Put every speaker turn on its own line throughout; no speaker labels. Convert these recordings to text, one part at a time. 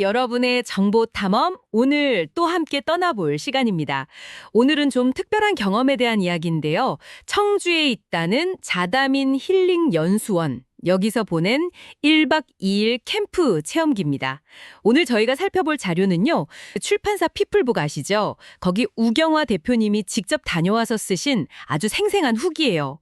여러분의 정보 탐험, 오늘 또 함께 떠나볼 시간입니다. 오늘은 좀 특별한 경험에 대한 이야기인데요. 청주에 있다는 자다민 힐링 연수원, 여기서 보낸 1박 2일 캠프 체험기입니다. 오늘 저희가 살펴볼 자료는요. 출판사 피플북 아시죠? 거기 우경화 대표님이 직접 다녀와서 쓰신 아주 생생한 후기예요.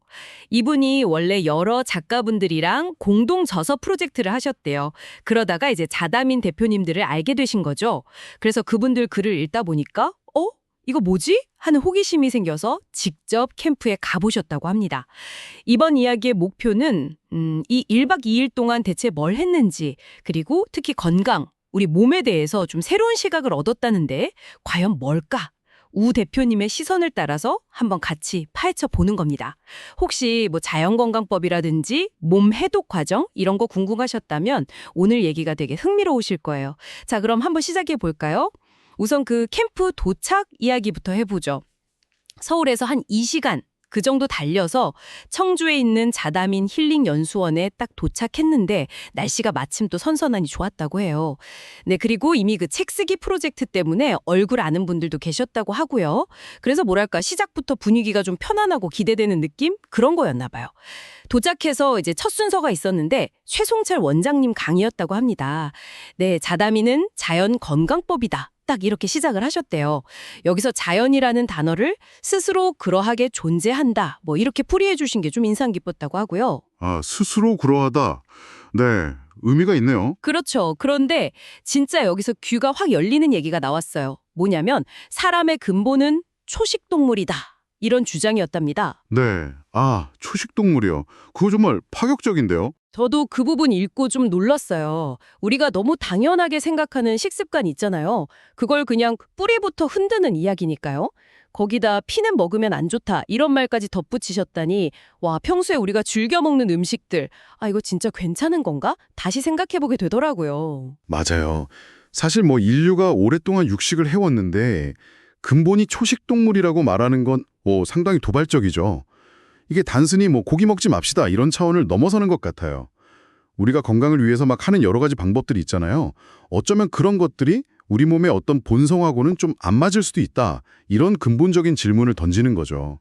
이분이 원래 여러 작가분들이랑 공동 저서 프로젝트를 하셨대요. 그러다가 이제 자다민 대표님들을 알게 되신 거죠. 그래서 그분들 글을 읽다 보니까 이거 뭐지? 하는 호기심이 생겨서 직접 캠프에 가보셨다고 합니다. 이번 이야기의 목표는 이 1박 2일 동안 대체 뭘 했는지, 그리고 특히 건강, 우리 몸에 대해서 좀 새로운 시각을 얻었다는데 과연 뭘까? 우 대표님의 시선을 따라서 한번 같이 파헤쳐 보는 겁니다. 혹시 뭐 자연건강법이라든지 몸 해독 과정 이런 거 궁금하셨다면 오늘 얘기가 되게 흥미로우실 거예요. 자, 그럼 한번 시작해 볼까요? 우선 그 캠프 도착 이야기부터 해보죠. 서울에서 한 2시간 그 정도 달려서 청주에 있는 자다민 힐링 연수원에 딱 도착했는데 날씨가 마침 또 선선하니 좋았다고 해요. 네, 그리고 이미 그 책 쓰기 프로젝트 때문에 얼굴 아는 분들도 계셨다고 하고요. 그래서 뭐랄까 시작부터 분위기가 좀 편안하고 기대되는 느낌? 그런 거였나 봐요. 도착해서 이제 첫 순서가 있었는데 최송철 원장님 강의였다고 합니다. 네, 자다민은 자연 건강법이다. 딱 이렇게 시작을 하셨대요. 여기서 자연이라는 단어를 스스로 그러하게 존재한다. 뭐 이렇게 풀이해 주신 게 좀 인상 깊었다고 하고요.
아, 스스로 그러하다. 네, 의미가 있네요.
그렇죠. 그런데 진짜 여기서 귀가 확 열리는 얘기가 나왔어요. 뭐냐면 사람의 근본은 초식동물이다. 이런 주장이었답니다.
네, 초식동물이요. 그거 정말 파격적인데요.
저도 그 부분 읽고 좀 놀랐어요. 우리가 너무 당연하게 생각하는 식습관 있잖아요. 그걸 그냥 뿌리부터 흔드는 이야기니까요. 거기다 피는 먹으면 안 좋다 이런 말까지 덧붙이셨다니 와, 평소에 우리가 즐겨 먹는 음식들 이거 진짜 괜찮은 건가? 다시 생각해보게 되더라고요.
맞아요. 사실 뭐 인류가 오랫동안 육식을 해왔는데 근본이 초식동물이라고 말하는 건 상당히 도발적이죠. 이게 단순히 뭐 고기 먹지 맙시다 이런 차원을 넘어서는 것 같아요. 우리가 건강을 위해서 막 하는 여러 가지 방법들이 있잖아요. 어쩌면 그런 것들이 우리 몸의 어떤 본성하고는 좀 안 맞을 수도 있다. 이런 근본적인 질문을 던지는 거죠.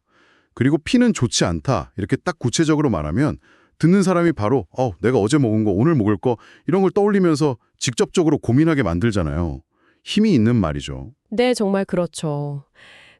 그리고 피는 좋지 않다. 이렇게 딱 구체적으로 말하면 듣는 사람이 바로 내가 어제 먹은 거, 오늘 먹을 거 이런 걸 떠올리면서 직접적으로 고민하게 만들잖아요. 힘이 있는 말이죠.
네, 정말 그렇죠.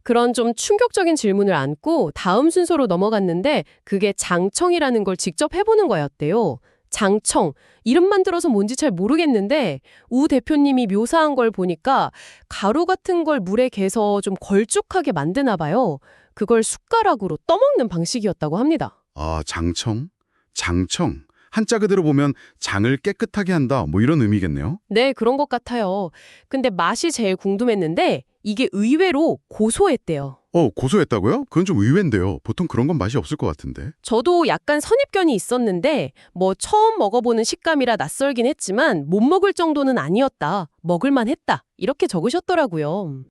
그런 좀 충격적인 질문을 안고 다음 순서로 넘어갔는데 그게 장청이라는 걸 직접 해보는 거였대요. 장청. 이름만 들어서 뭔지 잘 모르겠는데 우 대표님이 묘사한 걸 보니까 가루 같은 걸 물에 개서 좀 걸쭉하게 만드나 봐요. 그걸 숟가락으로 떠먹는 방식이었다고 합니다.
아, 장청? 장청. 한자 그대로 보면 장을 깨끗하게 한다. 뭐 이런 의미겠네요.
네, 그런 것 같아요. 근데 맛이 제일 궁금했는데 이게 의외로 고소했대요.
고소했다고요? 그건 좀 의외인데요. 보통 그런 건 맛이 없을 것 같은데.
저도 약간 선입견이 있었는데 뭐 처음 먹어보는 식감이라 낯설긴 했지만 못 먹을 정도는 아니었다. 먹을만 했다. 이렇게 적으셨더라고요.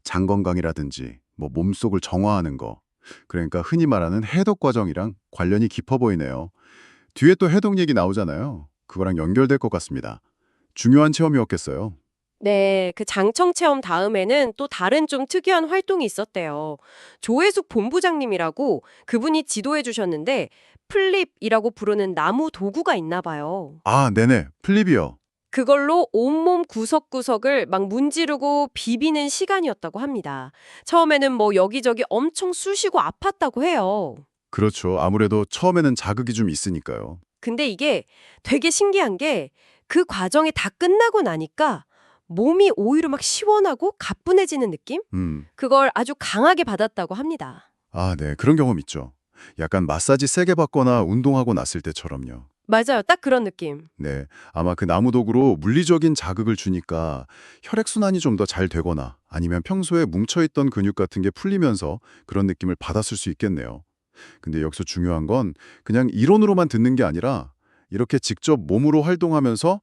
장 건강이라든지 뭐 몸속을 정화하는 거. 그러니까 흔히 말하는 해독 과정이랑 관련이 깊어 보이네요. 뒤에 또 해독 얘기 나오잖아요. 그거랑 연결될 것 같습니다. 중요한 체험이었겠어요.
네, 그 장청 체험 다음에는 또 다른 좀 특이한 활동이 있었대요. 조혜숙 본부장님이라고 그분이 지도해 주셨는데 플립이라고 부르는 나무 도구가 있나 봐요.
아, 네네. 플립이요.
그걸로 온몸 구석구석을 막 문지르고 비비는 시간이었다고 합니다. 처음에는 뭐 여기저기 엄청 쑤시고 아팠다고 해요.
그렇죠. 아무래도 처음에는 자극이 좀 있으니까요.
근데 이게 되게 신기한 게 그 과정이 다 끝나고 나니까 몸이 오히려 막 시원하고 가뿐해지는 느낌? 그걸 아주 강하게 받았다고 합니다.
아, 네. 그런 경험 있죠. 약간 마사지 세게 받거나 운동하고 났을 때처럼요.
맞아요. 딱 그런 느낌.
네. 아마 그 나무 도구로 물리적인 자극을 주니까 혈액순환이 좀 더 잘 되거나 아니면 평소에 뭉쳐있던 근육 같은 게 풀리면서 그런 느낌을 받았을 수 있겠네요. 근데 여기서 중요한 건 그냥 이론으로만 듣는 게 아니라 이렇게 직접 몸으로 활동하면서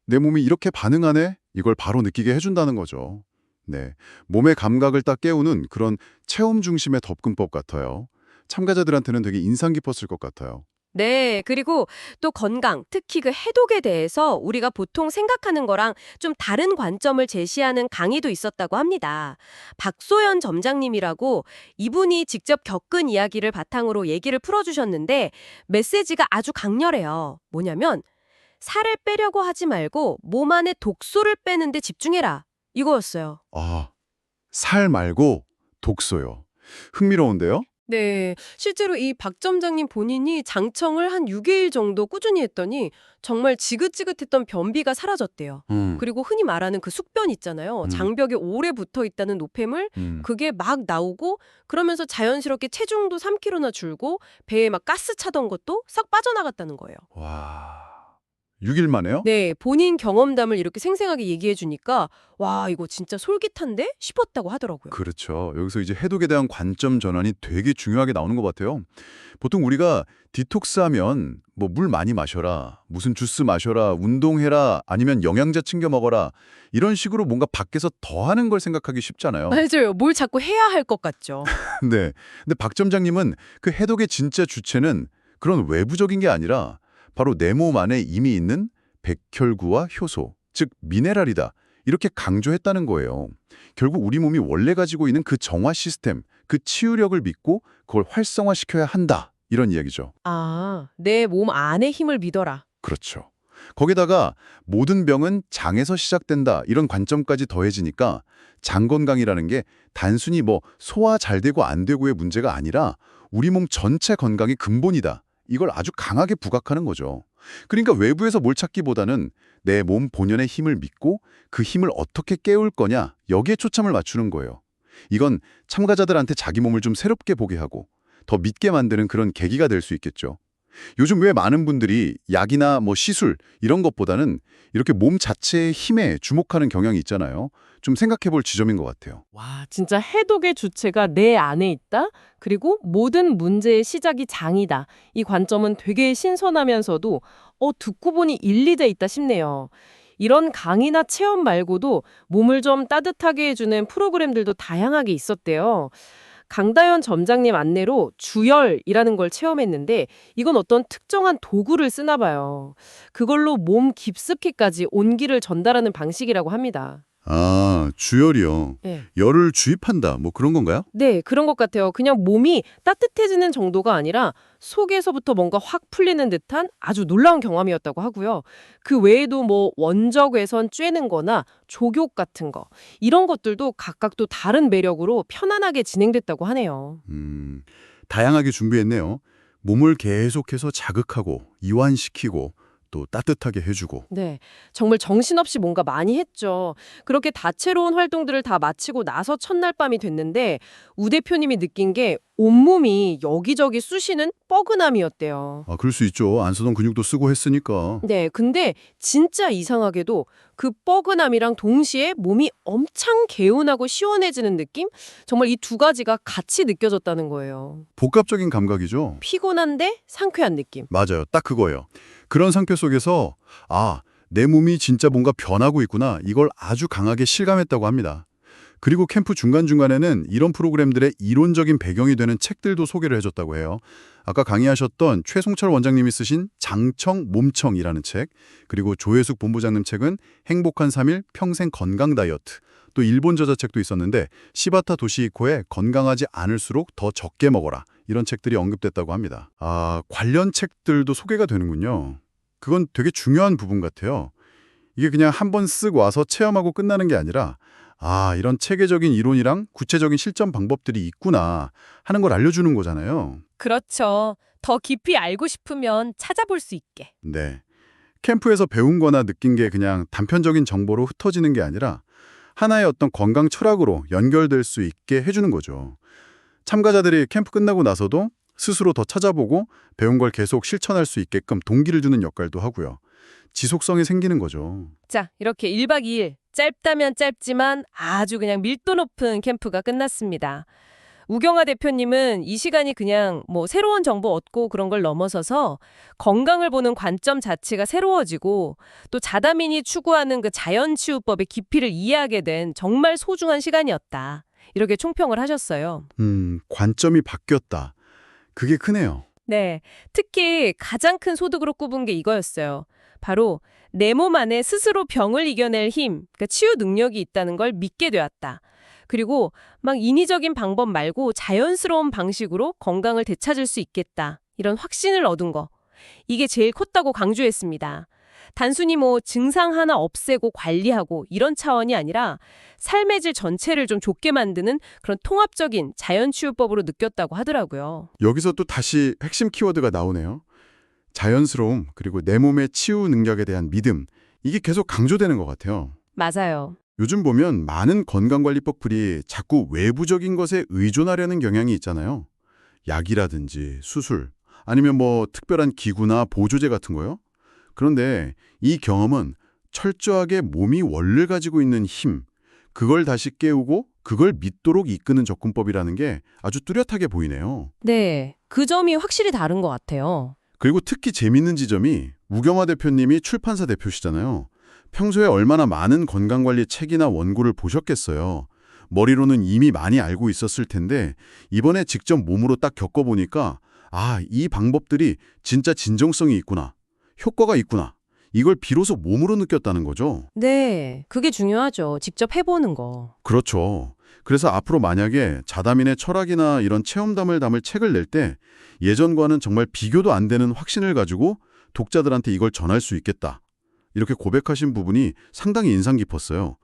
내 몸이 이렇게 반응하네? 이걸 바로 느끼게 해준다는 거죠. 네, 몸의 감각을 딱 깨우는 그런 체험 중심의 접근법 같아요. 참가자들한테는 되게 인상 깊었을 것 같아요.
네, 그리고 또 건강, 특히 그 해독에 대해서 우리가 보통 생각하는 거랑 좀 다른 관점을 제시하는 강의도 있었다고 합니다. 박소연 점장님이라고 이분이 직접 겪은 이야기를 바탕으로 얘기를 풀어주셨는데 메시지가 아주 강렬해요. 뭐냐면 살을 빼려고 하지 말고 몸 안에 독소를 빼는 데 집중해라. 이거였어요.
아, 살 말고 독소요. 흥미로운데요?
네, 실제로 이 박 점장님 본인이 장청을 한 6일 정도 꾸준히 했더니 정말 지긋지긋했던 변비가 사라졌대요. 그리고 흔히 말하는 그 숙변 있잖아요. 장벽에 오래 붙어 있다는 노폐물, 그게 막 나오고 그러면서 자연스럽게 체중도 3kg나 줄고 배에 막 가스 차던 것도 싹 빠져나갔다는 거예요.
와, 6일 만에요?
네, 본인 경험담을 이렇게 생생하게 얘기해 주니까 와, 이거 진짜 솔깃한데? 싶었다고 하더라고요.
그렇죠. 여기서 이제 해독에 대한 관점 전환이 되게 중요하게 나오는 것 같아요. 보통 우리가 디톡스 하면 뭐 물 많이 마셔라, 무슨 주스 마셔라, 운동해라, 아니면 영양제 챙겨 먹어라 이런 식으로 뭔가 밖에서 더 하는 걸 생각하기 쉽잖아요.
맞아요. 뭘 자꾸 해야 할 것 같죠.
네. 근데 박 점장님은 그 해독의 진짜 주체는 그런 외부적인 게 아니라 바로 내 몸 안에 이미 있는 백혈구와 효소, 즉 미네랄이다. 이렇게 강조했다는 거예요. 결국 우리 몸이 원래 가지고 있는 그 정화 시스템, 그 치유력을 믿고 그걸 활성화시켜야 한다. 이런 이야기죠.
아, 내 몸 안의 힘을 믿어라.
그렇죠. 거기다가 모든 병은 장에서 시작된다. 이런 관점까지 더해지니까 장 건강이라는 게 단순히 뭐 소화 잘 되고 안 되고의 문제가 아니라 우리 몸 전체 건강이 근본이다. 이걸 아주 강하게 부각하는 거죠. 그러니까 외부에서 뭘 찾기보다는 내 몸 본연의 힘을 믿고 그 힘을 어떻게 깨울 거냐 여기에 초점을 맞추는 거예요. 이건 참가자들한테 자기 몸을 좀 새롭게 보게 하고 더 믿게 만드는 그런 계기가 될 수 있겠죠. 요즘 왜 많은 분들이 약이나 뭐 시술 이런 것보다는 이렇게 몸 자체의 힘에 주목하는 경향이 있잖아요. 좀 생각해 볼 지점인 것 같아요.
와, 진짜 해독의 주체가 내 안에 있다? 그리고 모든 문제의 시작이 장이다. 이 관점은 되게 신선하면서도 듣고 보니 일리돼 있다 싶네요. 이런 강의나 체험 말고도 몸을 좀 따뜻하게 해주는 프로그램들도 다양하게 있었대요. 강다현 점장님 안내로 주열이라는 걸 체험했는데 이건 어떤 특정한 도구를 쓰나 봐요. 그걸로 몸 깊숙이까지 온기를 전달하는 방식이라고 합니다.
아, 주열이요.
네.
열을 주입한다. 뭐 그런 건가요?
네, 그런 것 같아요. 그냥 몸이 따뜻해지는 정도가 아니라 속에서부터 뭔가 확 풀리는 듯한 아주 놀라운 경험이었다고 하고요. 그 외에도 뭐 원적 외선 쬐는 거나 족욕 같은 거 이런 것들도 각각 또 다른 매력으로 편안하게 진행됐다고 하네요.
다양하게 준비했네요. 몸을 계속해서 자극하고 이완시키고 또 따뜻하게 해주고.
네, 정말 정신없이 뭔가 많이 했죠. 그렇게 다채로운 활동들을 다 마치고 나서 첫날 밤이 됐는데 우 대표님이 느낀 게 온몸이 여기저기 쑤시는 뻐근함이었대요.
아, 그럴 수 있죠. 안 쓰던 근육도 쓰고 했으니까.
네, 근데 진짜 이상하게도 그 뻐근함이랑 동시에 몸이 엄청 개운하고 시원해지는 느낌? 정말 이 두 가지가 같이 느껴졌다는 거예요.
복합적인 감각이죠.
피곤한데 상쾌한 느낌.
맞아요. 딱 그거예요. 그런 상태 속에서 아, 내 몸이 진짜 뭔가 변하고 있구나. 이걸 아주 강하게 실감했다고 합니다. 그리고 캠프 중간중간에는 이런 프로그램들의 이론적인 배경이 되는 책들도 소개를 해줬다고 해요. 아까 강의하셨던 최송철 원장님이 쓰신 장청, 몸청이라는 책, 그리고 조혜숙 본부장님 책은 행복한 3일 평생 건강 다이어트, 또 일본 저자책도 있었는데 시바타 도시이코의 건강하지 않을수록 더 적게 먹어라. 이런 책들이 언급됐다고 합니다. 아, 관련 책들도 소개가 되는군요. 그건 되게 중요한 부분 같아요. 이게 그냥 한번 쓱 와서 체험하고 끝나는 게 아니라 아, 이런 체계적인 이론이랑 구체적인 실전 방법들이 있구나 하는 걸 알려주는 거잖아요.
그렇죠. 더 깊이 알고 싶으면 찾아볼 수 있게.
네. 캠프에서 배운 거나 느낀 게 그냥 단편적인 정보로 흩어지는 게 아니라 하나의 어떤 건강 철학으로 연결될 수 있게 해주는 거죠. 참가자들이 캠프 끝나고 나서도 스스로 더 찾아보고 배운 걸 계속 실천할 수 있게끔 동기를 주는 역할도 하고요. 지속성이 생기는 거죠.
자, 이렇게 1박 2일 짧다면 짧지만 아주 그냥 밀도 높은 캠프가 끝났습니다. 우경아 대표님은 이 시간이 그냥 뭐 새로운 정보 얻고 그런 걸 넘어서서 건강을 보는 관점 자체가 새로워지고 또 자다민이 추구하는 그 자연치유법의 깊이를 이해하게 된 정말 소중한 시간이었다. 이렇게 총평을 하셨어요.
관점이 바뀌었다. 그게 크네요.
네, 특히 가장 큰 소득으로 꼽은 게 이거였어요. 바로 내 몸 안에 스스로 병을 이겨낼 힘, 그러니까 치유 능력이 있다는 걸 믿게 되었다. 그리고 막 인위적인 방법 말고 자연스러운 방식으로 건강을 되찾을 수 있겠다. 이런 확신을 얻은 거. 이게 제일 컸다고 강조했습니다. 단순히 뭐 증상 하나 없애고 관리하고 이런 차원이 아니라 삶의 질 전체를 좀 좋게 만드는 그런 통합적인 자연치유법으로 느꼈다고 하더라고요.
여기서 또 다시 핵심 키워드가 나오네요. 자연스러움, 그리고 내 몸의 치유 능력에 대한 믿음, 이게 계속 강조되는 것 같아요.
맞아요.
요즘 보면 많은 건강관리법들이 자꾸 외부적인 것에 의존하려는 경향이 있잖아요. 약이라든지 수술, 아니면 뭐 특별한 기구나 보조제 같은 거요. 그런데 이 경험은 철저하게 몸이 원래 가지고 있는 힘, 그걸 다시 깨우고 그걸 믿도록 이끄는 접근법이라는 게 아주 뚜렷하게 보이네요.
네, 그 점이 확실히 다른 것 같아요.
그리고 특히 재밌는 지점이 우경화 대표님이 출판사 대표시잖아요. 평소에 얼마나 많은 건강관리 책이나 원고를 보셨겠어요. 머리로는 이미 많이 알고 있었을 텐데 이번에 직접 몸으로 딱 겪어보니까 아, 이 방법들이 진짜 진정성이 있구나, 효과가 있구나, 이걸 비로소 몸으로 느꼈다는 거죠.
네, 그게 중요하죠. 직접 해보는 거.
그렇죠. 그래서 앞으로 만약에 자다민의 철학이나 이런 체험담을 담을 책을 낼 때 예전과는 정말 비교도 안 되는 확신을 가지고 독자들한테 이걸 전할 수 있겠다, 이렇게 고백하신 부분이 상당히 인상 깊었어요.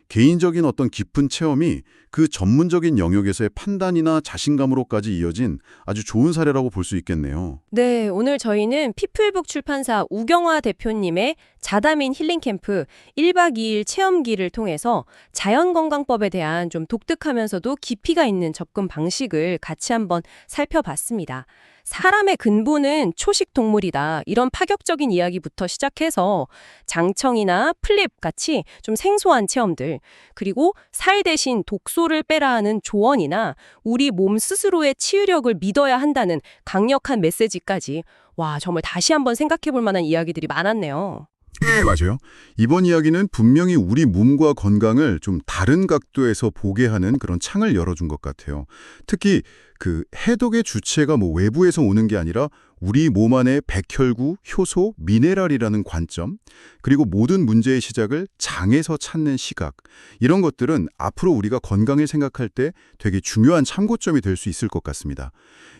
개인적인 어떤 깊은 체험이 그 전문적인 영역에서의 판단이나 자신감으로까지 이어진 아주 좋은 사례라고 볼 수 있겠네요.
네, 오늘 저희는 피플북 출판사 우경화 대표님의 자다민 힐링 캠프 1박 2일 체험기를 통해서 자연건강법에 대한 좀 독특하면서도 깊이가 있는 접근 방식을 같이 한번 살펴봤습니다. 사람의 근본은 초식 동물이다. 이런 파격적인 이야기부터 시작해서 장청이나 플립 같이 좀 생소한 체험들, 그리고 살 대신 독소를 빼라 하는 조언이나 우리 몸 스스로의 치유력을 믿어야 한다는 강력한 메시지까지, 와, 정말 다시 한번 생각해 볼 만한 이야기들이 많았네요.
네, 맞아요. 이번 이야기는 분명히 우리 몸과 건강을 좀 다른 각도에서 보게 하는 그런 창을 열어준 것 같아요. 특히 그 해독의 주체가 뭐 외부에서 오는 게 아니라 우리 몸 안에 백혈구, 효소, 미네랄이라는 관점, 그리고 모든 문제의 시작을 장에서 찾는 시각, 이런 것들은 앞으로 우리가 건강을 생각할 때 되게 중요한 참고점이 될 수 있을 것 같습니다.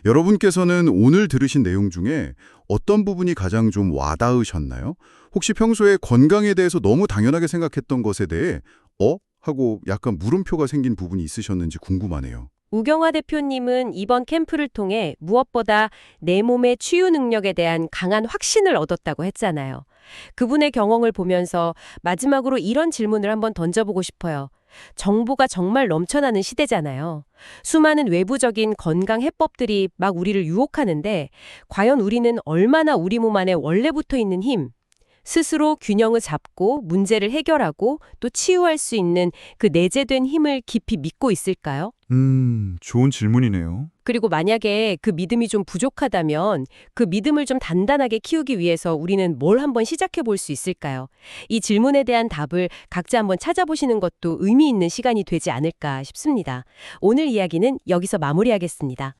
여러분께서는 오늘 들으신 내용 중에 어떤 부분이 가장 좀 와닿으셨나요? 혹시 평소에 건강에 대해서 너무 당연하게 생각했던 것에 대해 하고 약간 물음표가 생긴 부분이 있으셨는지 궁금하네요.
우경화 대표님은 이번 캠프를 통해 무엇보다 내 몸의 치유 능력에 대한 강한 확신을 얻었다고 했잖아요. 그분의 경험을 보면서 마지막으로 이런 질문을 한번 던져보고 싶어요. 정보가 정말 넘쳐나는 시대잖아요. 수많은 외부적인 건강 해법들이 막 우리를 유혹하는데 과연 우리는 얼마나 우리 몸 안에 원래 붙어 있는 힘, 스스로 균형을 잡고 문제를 해결하고 또 치유할 수 있는 그 내재된 힘을 깊이 믿고 있을까요?
좋은 질문이네요.
그리고 만약에 그 믿음이 좀 부족하다면 그 믿음을 좀 단단하게 키우기 위해서 우리는 뭘 한번 시작해 볼 수 있을까요? 이 질문에 대한 답을 각자 한번 찾아보시는 것도 의미 있는 시간이 되지 않을까 싶습니다. 오늘 이야기는 여기서 마무리하겠습니다.